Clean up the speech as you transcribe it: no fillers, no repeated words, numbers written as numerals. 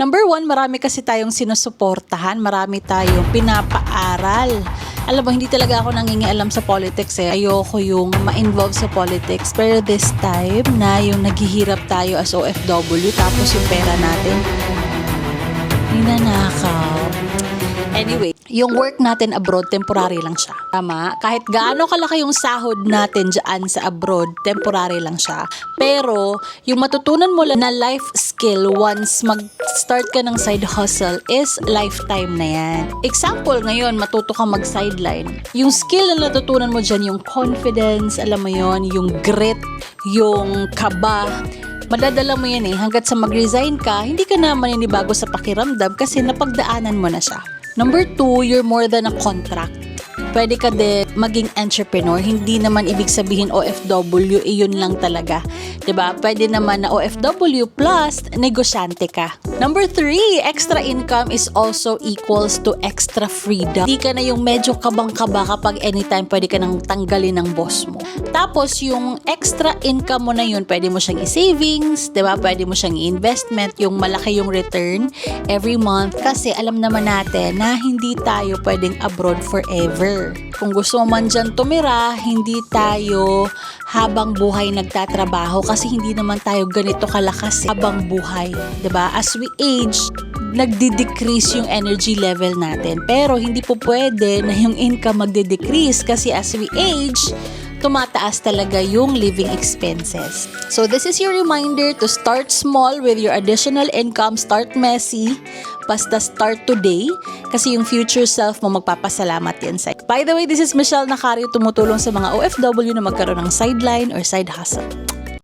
Number one, marami kasi tayong sinusuportahan, marami tayong pinapaaral. Alam mo, hindi talaga ako nangingialam sa politics eh. Ayoko yung ma-involve sa politics. Pero this time na yung naghihirap tayo as OFW tapos yung pera natin, ninanakaw. Anyway, yung work natin abroad, temporary lang siya. Tama? Kahit gaano kalaki yung sahod natin dyan sa abroad, temporary lang siya. Pero, yung matutunan mo lang na life skill once mag-start ka ng side hustle is lifetime na yan. Example, ngayon, matuto ka mag-sideline. Yung skill na natutunan mo dyan, yung confidence, alam mo yon, yung grit, yung kaba, madadala mo yan eh. Hanggat sa mag-resign ka, hindi ka na maninibago sa pakiramdam kasi napagdaanan mo na siya. Number 2, you're more than a contract. Pwede ka din maging entrepreneur. Hindi naman ibig sabihin OFW, yun lang talaga. 'Di ba? Pwede naman na OFW plus negosyante ka. Number 3, extra income is also equals to extra freedom. Hindi ka na yung medyo kabang-kaba kapag anytime pwede ka nang tanggalin ng boss mo. Tapos yung extra income mo na yun, pwede mo siyang i-savings, 'di ba? Pwede mo siyang i-investment, yung malaki yung return every month kasi alam naman natin na hindi tayo pwedeng abroad forever. Kung gusto mo man dyan tumira, hindi tayo habang buhay nagtatrabaho kasi hindi naman tayo ganito kalakas habang buhay. 'Di ba? As we age, nagdi-decrease yung energy level natin. Pero hindi po pwede na yung income magdi-decrease kasi as we age, tumataas talaga yung living expenses. So this is your reminder to start small with your additional income. Start messy. Basta start today kasi yung future self mo magpapasalamat yan sa'yo. By the way, this is Michelle Nacario, tumutulong sa mga OFW na magkaroon ng sideline or side hustle.